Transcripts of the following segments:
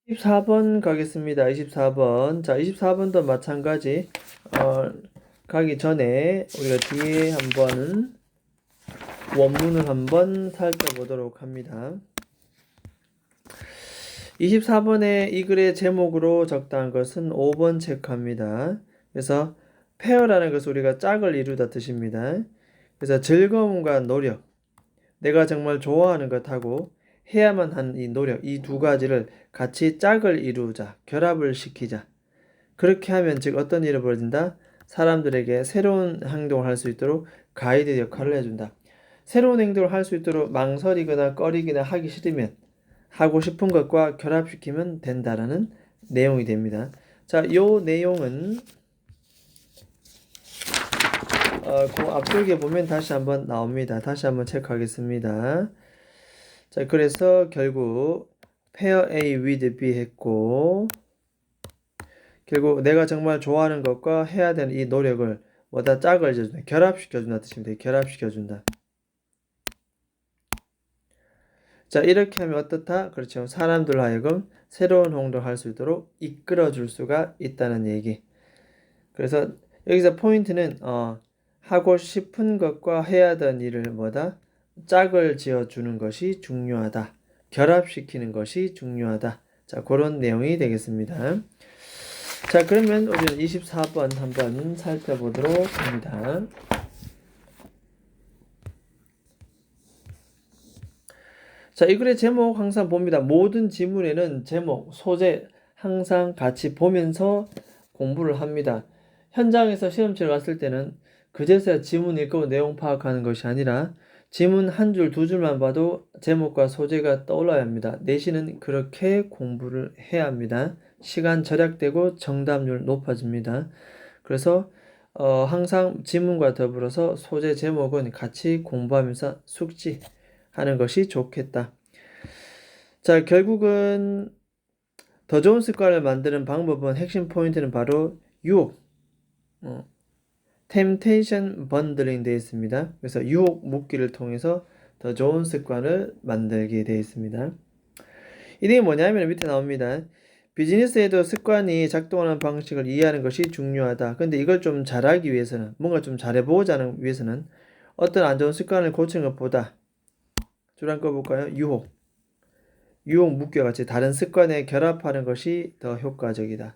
24번 가겠습니다. 24번. 자, 24번도 마찬가지. 가기 전에 우리가 뒤에 한번 원문을 한번 살펴보도록 합니다. 24번에 이 글의 제목으로 적당한 것은 5번 체크합니다. 그래서 페어라는 것은 우리가 짝을 이루다 뜻입니다. 그래서 즐거움과 노력, 내가 정말 좋아하는 것하고 해야만 하는 이 노력, 이 두 가지를 같이 짝을 이루자, 결합을 시키자. 그렇게 하면 즉 어떤 일이 벌어진다? 사람들에게 새로운 행동을 할 수 있도록 가이드 역할을 해준다. 새로운 행동을 할 수 있도록 망설이거나 꺼리거나 하기 싫으면 하고 싶은 것과 결합시키면 된다라는 내용이 됩니다. 자, 요 내용은 그 앞쪽에 보면 다시 한번 나옵니다. 다시 한번 체크하겠습니다. 자, 그래서 결국 pair A with B 했고, 결국 내가 정말 좋아하는 것과 해야 되는 이 노력을 뭐다 짝을 지어준다. 결합시켜준다 뜻입니다. 결합시켜준다. 자, 이렇게 하면 어떻다? 그렇죠. 사람들 하여금 새로운 행동을 할 수 있도록 이끌어줄 수가 있다는 얘기. 그래서 여기서 포인트는 하고 싶은 것과 해야 되는 일을 뭐다? 짝을 지어주는 것이 중요하다. 결합시키는 것이 중요하다. 자, 그런 내용이 되겠습니다. 자, 그러면 우리는 24번 한번 살펴보도록 합니다. 자, 이 글의 제목 항상 봅니다. 모든 지문에는 제목, 소재 항상 같이 보면서 공부를 합니다. 현장에서 시험치를 갔을 때는 그제서야 지문 읽고 내용 파악하는 것이 아니라 지문 한 줄, 두 줄만 봐도 제목과 소재가 떠올라야 합니다. 내신은 그렇게 공부를 해야 합니다. 시간 절약되고 정답률 높아집니다. 그래서 항상 지문과 더불어서 소재 제목은 같이 공부하면서 숙지하는 것이 좋겠다. 자, 결국은 더 좋은 습관을 만드는 방법은 핵심 포인트는 바로 유혹, temptation bundling 되어 있습니다. 그래서 유혹 묶기를 통해서 더 좋은 습관을 만들게 되어 있습니다. 이게 뭐냐면 밑에 나옵니다. 비즈니스에도 습관이 작동하는 방식을 이해하는 것이 중요하다. 근데 이걸 좀 잘하기 위해서는, 뭔가 좀 잘해보고자 하는 위해서는 어떤 안 좋은 습관을 고치는 것보다 줄 한 거 볼까요? 유혹 묶기와 같이 다른 습관에 결합하는 것이 더 효과적이다.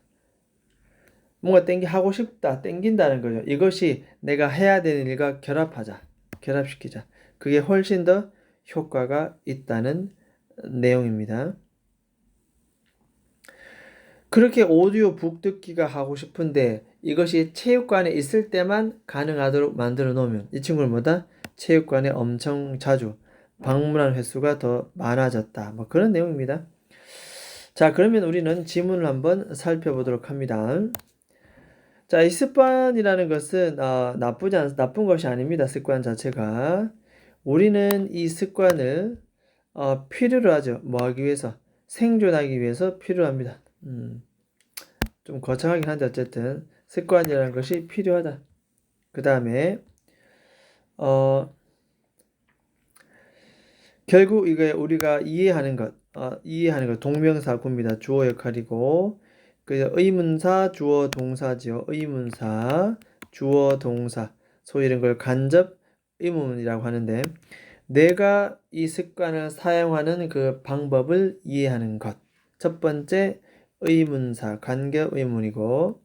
뭔가 하고 싶다, 땡긴다는 거죠. 이것이 내가 해야 되는 일과 결합하자, 결합시키자. 그게 훨씬 더 효과가 있다는 내용입니다. 그렇게 오디오북 듣기가 하고 싶은데 이것이 체육관에 있을 때만 가능하도록 만들어 놓으면 이 친구는 뭐다? 체육관에 엄청 자주 방문한 횟수가 더 많아졌다. 뭐 그런 내용입니다. 자, 그러면 우리는 지문을 한번 살펴보도록 합니다. 자, 이 습관이라는 것은 나쁜 것이 아닙니다. 습관 자체가. 우리는 이 습관을 필요로 하죠. 뭐 하기 위해서? 생존하기 위해서 필요합니다. 좀 거창하긴 한데 어쨌든 습관이라는 것이 필요하다. 그 다음에 결국 이게 우리가 이해하는 것 동명사구입니다. 주어 역할이고 그 의문사, 주어, 동사지요. 의문사, 주어, 동사. 소위 이런 걸 간접 의문이라고 하는데 내가 이 습관을 사용하는 그 방법을 이해하는 것. 첫 번째 의문사, 간접 의문이고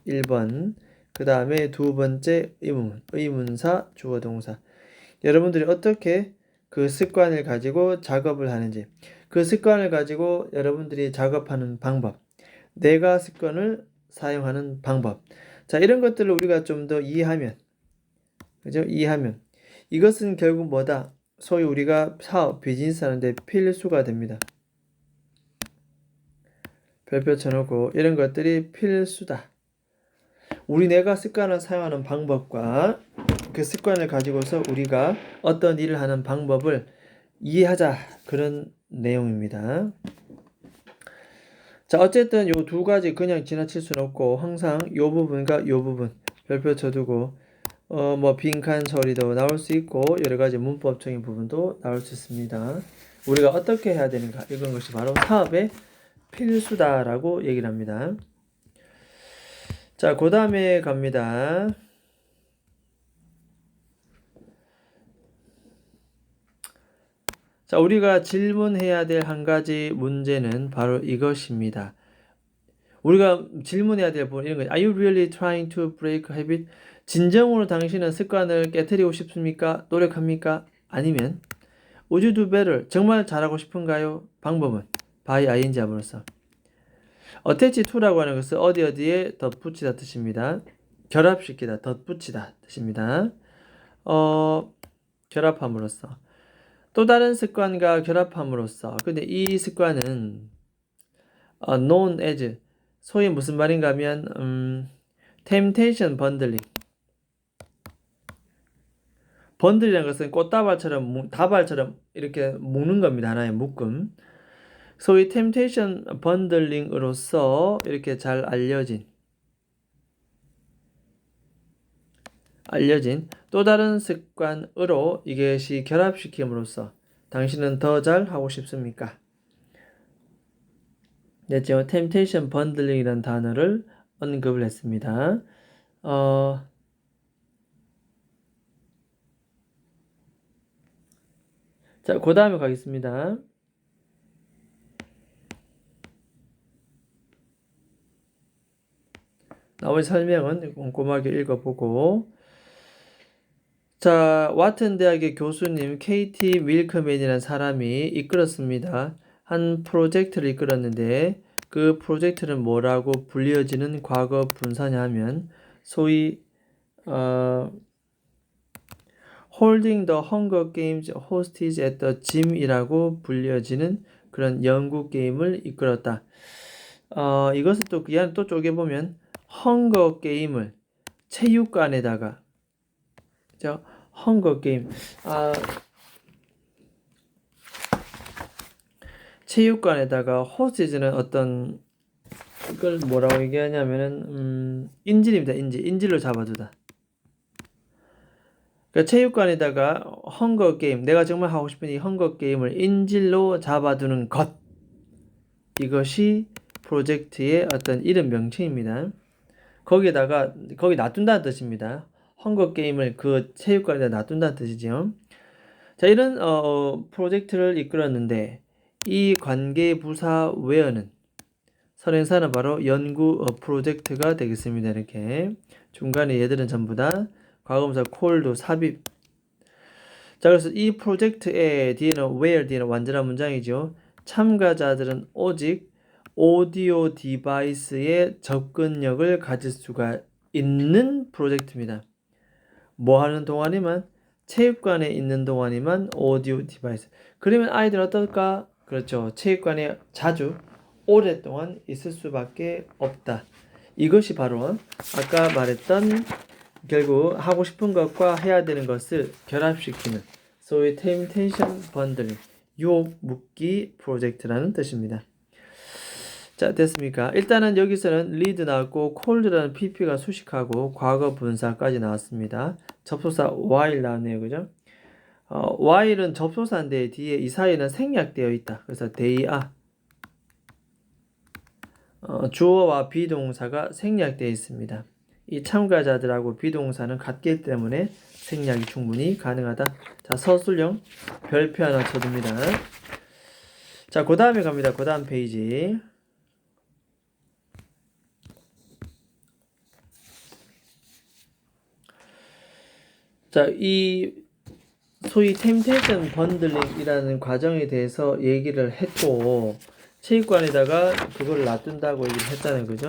1번. 그 다음에 두 번째 의문사, 주어, 동사. 여러분들이 어떻게 그 습관을 가지고 작업을 하는지, 그 습관을 가지고 여러분들이 작업하는 방법, 내가 습관을 사용하는 방법. 자, 이런 것들을 우리가 좀 더 이해하면, 그죠? 이해하면. 이것은 결국 뭐다? 소위 우리가 사업, 비즈니스 하는데 필수가 됩니다. 별표 쳐놓고, 이런 것들이 필수다. 내가 습관을 사용하는 방법과 그 습관을 가지고서 우리가 어떤 일을 하는 방법을 이해하자. 그런 내용입니다. 자, 어쨌든 요 두 가지 그냥 지나칠 수는 없고 항상 요 부분과 요 부분 별표 쳐두고 뭐 빈칸 처리도 나올 수 있고 여러 가지 문법적인 부분도 나올 수 있습니다. 우리가 어떻게 해야 되는가 이건 것이 바로 사업의 필수다라고 얘기를 합니다. 자, 그 다음에 갑니다. 자, 우리가 질문해야 될 한 가지 문제는 바로 이것입니다. 우리가 질문해야 될 부분 이런 거예요. Are you really trying to break a habit? 진정으로 당신은 습관을 깨뜨리고 싶습니까? 노력합니까? 아니면 Would you do better? 정말 잘하고 싶은가요? 방법은 by ing 함으로써 attach to라고 하는 것은 어디에 덧붙이다 뜻입니다. 결합시키다, 덧붙이다 뜻입니다. 결합함으로써 또 다른 습관과 결합함으로써 근데 이 습관은 known as 소위 무슨 말인가 하면 temptation bundling 번들이라는 것은 꽃다발처럼 다발처럼 이렇게 묶는 겁니다. 하나의 묶음. 소위 temptation bundling으로서 이렇게 잘 알려진 또 다른 습관으로 이것이 결합시킴으로써 당신은 더 잘 하고 싶습니까? 됐죠? temptation bundling이라는 단어를 언급을 했습니다. 자, 그 다음에 가겠습니다. 나머지 설명은 꼼꼼하게 읽어보고 자, 와튼 대학의 교수님 KT 밀크맨이라는 사람이 이끌었습니다. 한 프로젝트를 이끌었는데 그 프로젝트는 뭐라고 불리어지는 과거 분사냐 하면 소위 Holding the Hunger Games hostage at the gym이라고 불려지는 그런 연구 게임을 이끌었다. 이것을 또 그냥 또 쪼개보면 헝거 게임을 체육관에다가 헝거 게임 체육관에다가 호스티지는 어떤 이걸 뭐라고 얘기하냐면은 인질입니다. 인질로 잡아두다. 그러니까 체육관에다가 헝거 게임 내가 정말 하고 싶은 이 헝거 게임을 인질로 잡아두는 것 이것이 프로젝트의 어떤 이름 명칭입니다. 거기 놔둔다는 뜻입니다. 헝거 게임을 그 체육관에다 놔둔다는 뜻이죠. 자, 이런 프로젝트를 이끌었는데 이 관계 부사 웨어는 선행사는 바로 연구 프로젝트가 되겠습니다. 이렇게 중간에 얘들은 전부 다 과거분사 콜도 삽입. 자, 그래서 이 프로젝트의 뒤에는 where 뒤에는 완전한 문장이죠. 참가자들은 오직 오디오 디바이스의 접근력을 가질 수가 있는 프로젝트입니다. 뭐 하는 동안이만 체육관에 있는 동안이만 오디오 디바이스. 그러면 아이들은 어떨까? 그렇죠. 체육관에 자주 오랫동안 있을 수밖에 없다. 이것이 바로 아까 말했던 결국 하고 싶은 것과 해야 되는 것을 결합시키는 소위 temptation bundling 유혹 묶기 프로젝트라는 뜻입니다. 자, 됐습니까? 일단은 여기서는 lead 나왔고 cold라는 pp가 수식하고 과거 분사까지 나왔습니다. 접속사 while 나왔네요. 그죠? while은 접속사인데 뒤에 이 사이에는 생략되어 있다. 그래서 they are 주어와 비동사가 생략되어 있습니다. 이 참가자들하고 비동사는 같기 때문에 생략이 충분히 가능하다. 자, 서술형 별표 하나 쳐줍니다. 자, 그 다음에 갑니다. 그 다음 페이지. 자, 이 소위 템테이션 번들링이라는 과정에 대해서 얘기를 했고 체육관에다가 그걸 놔둔다고 얘기를 했잖아요. 그죠?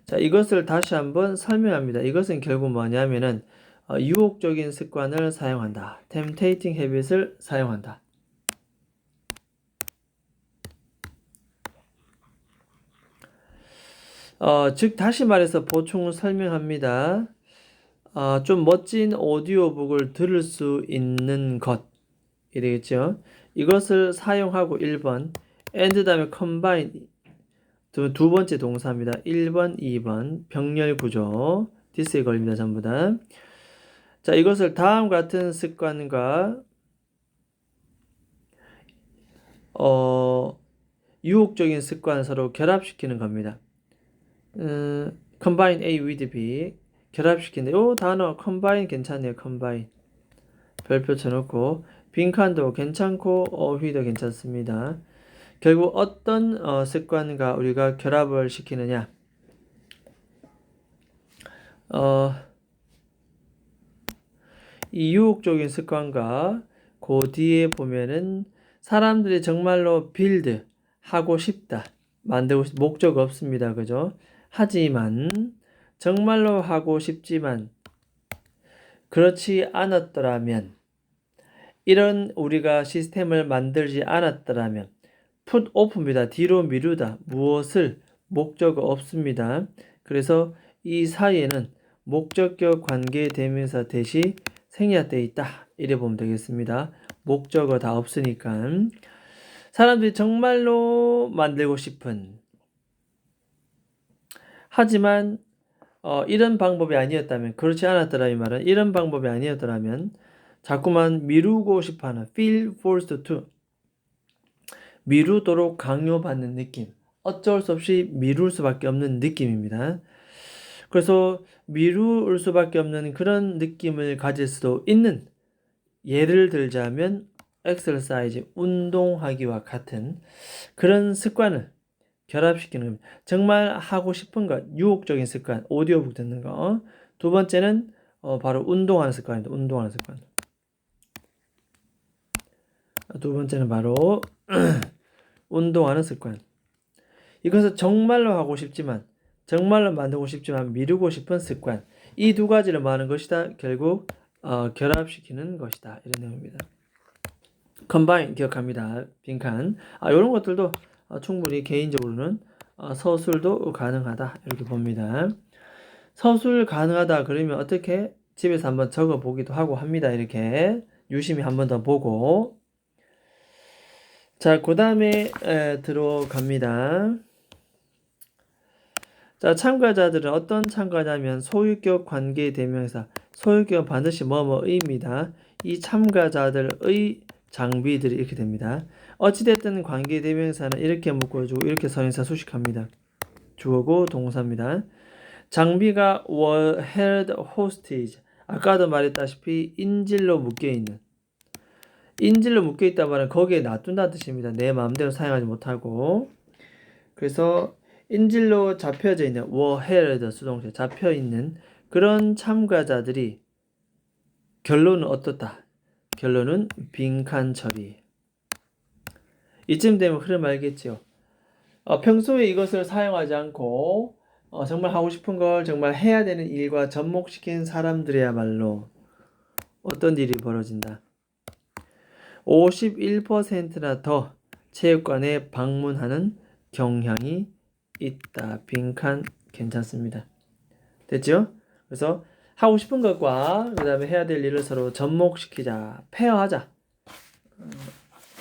자, 이것을 다시 한번 설명합니다. 이것은 결국 뭐냐면은 유혹적인 습관을 사용한다. temptating habit을 사용한다. 즉 다시 말해서 보충을 설명합니다. 좀 멋진 오디오북을 들을 수 있는 것 이되겠죠. 이것을 사용하고 1번 and 다음에 combine 두 번째 동사입니다. 1번, 2번 병렬 구조 this에 걸립니다. 전부 다. 자, 이것을 다음 같은 습관과 유혹적인 습관 서로 결합시키는 겁니다. combine A with B 결합시킨다. 요 단어 combine 괜찮네요. combine 별표 쳐놓고 빈칸도 괜찮고 어휘도 괜찮습니다. 결국 어떤 습관과 우리가 결합을 시키느냐? 이 유혹적인 습관과 그 뒤에 보면은 사람들이 정말로 빌드 하고 싶다. 만들고 싶 목적 없습니다. 그죠? 하지만 정말로 하고 싶지만 그렇지 않았더라면 이런 우리가 시스템을 만들지 않았더라면 put off입니다. 뒤로 미루다. 무엇을 목적 없습니다. 그래서 이 사이에는 목적격 관계 대명사 대시 생략되어 있다. 이래 보면 되겠습니다. 목적어 다 없으니까. 사람들이 정말로 만들고 싶은 하지만 이런 방법이 아니었다면 그렇지 않았더라 이 말은 이런 방법이 아니었더라면 자꾸만 미루고 싶어하는 feel forced to 미루도록 강요받는 느낌 어쩔 수 없이 미룰 수밖에 없는 느낌입니다. 그래서 미룰 수밖에 없는 그런 느낌을 가질 수도 있는 예를 들자면 exercise 운동하기와 같은 그런 습관을 결합시키는 겁니다. 정말 하고 싶은 것, 유혹적인 습관, 오디오북 듣는 거. 두 번째는 바로 운동하는 습관입니다. 운동하는 습관. 두 번째는 바로 운동하는 습관. 이것은 정말로 하고 싶지만, 정말로 만들고 싶지만 미루고 싶은 습관. 이 두 가지를 말하는 것이다. 결국 결합시키는 것이다. 이런 내용입니다. combine 기억합니다. 빈칸. 이런 것들도 충분히 개인적으로는 서술도 가능하다 이렇게 봅니다. 서술 가능하다 그러면 어떻게 집에서 한번 적어 보기도 하고 합니다. 이렇게 유심히 한번 더 보고 자, 그 다음에 들어갑니다. 자, 참가자들은 어떤 참가자면 소유격 관계 대명사 소유격은 반드시 뭐뭐입니다. 이 참가자들의 장비들이 이렇게 됩니다. 어찌됐든 관계 대명사는 이렇게 묶어주고 이렇게 선행사 수식합니다. 주어고 동사입니다. 장비가 were held hostage. 아까도 말했다시피 인질로 묶여있는 인질로 묶여있다는 말은 거기에 놔둔다는 뜻입니다. 내 마음대로 사용하지 못하고 그래서 인질로 잡혀져 있는 were held 수동태 잡혀있는 그런 참가자들이 결론은 어떻다? 결론은 빈칸 처리. 이쯤 되면 흐름 알겠죠? 평소에 이것을 사용하지 않고 정말 하고 싶은 걸 정말 해야 되는 일과 접목시킨 사람들이야말로 어떤 일이 벌어진다. 51%나 더 체육관에 방문하는 경향이 있다. 빈칸 괜찮습니다. 됐죠? 그래서 하고 싶은 것과 그 다음에 해야 될 일을 서로 접목시키자. 페어하자.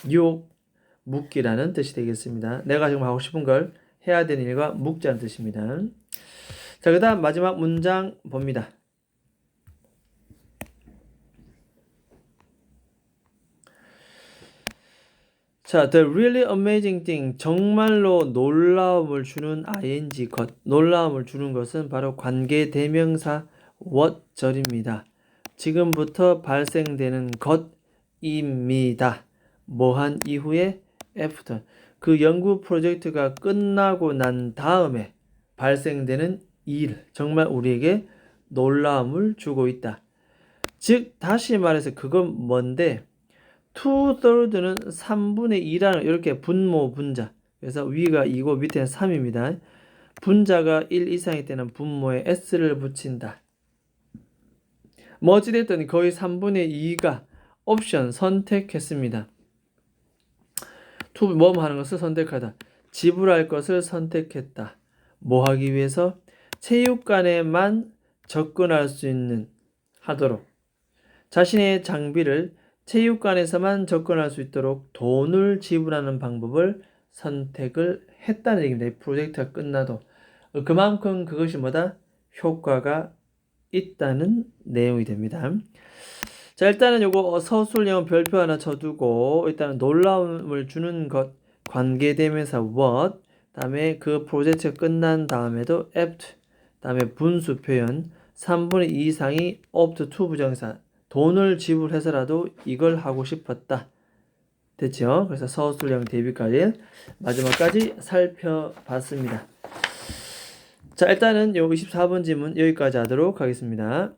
유혹 묶기라는 뜻이 되겠습니다. 내가 지금 하고 싶은 걸 해야 되는 일과 묶자는 뜻입니다. 자, 그 다음 마지막 문장 봅니다. 자, the really amazing thing, 정말로 놀라움을 주는 ing 것, 놀라움을 주는 것은 바로 관계 대명사 what절입니다. 지금부터 발생되는 것입니다. 뭐한 이후에 after, 그 연구 프로젝트가 끝나고 난 다음에 발생되는 일, 정말 우리에게 놀라움을 주고 있다. 즉 다시 말해서 그건 뭔데 2/3는 3분의 2라는 이렇게 분모 분자. 그래서 위가 2고 밑에는 3입니다. 분자가 1 이상일 때는 분모에 s를 붙인다. 뭐 어찌됐든 거의 3분의 2가 옵션 선택했습니다. 뭐 하는 것을 선택하다. 지불할 것을 선택했다. 뭐 하기 위해서? 체육관에만 접근할 수 있는 하도록 자신의 장비를 체육관에서만 접근할 수 있도록 돈을 지불하는 방법을 선택을 했다는 얘기입니다. 프로젝트가 끝나도 그만큼 그것이 뭐다? 효과가 있다는 내용이 됩니다. 자, 일단은 요거 서술형 별표 하나 쳐두고 일단은 놀라움을 주는 것 관계대명사 what, 다음에 그 프로젝트가 끝난 다음에도 after, 다음에 분수 표현 3분의 2 이상이 up to 부정사 돈을 지불해서라도 이걸 하고 싶었다. 됐죠? 그래서 서술형 대비까지 마지막까지 살펴봤습니다. 자, 일단은 요 24번 지문 여기까지 하도록 하겠습니다.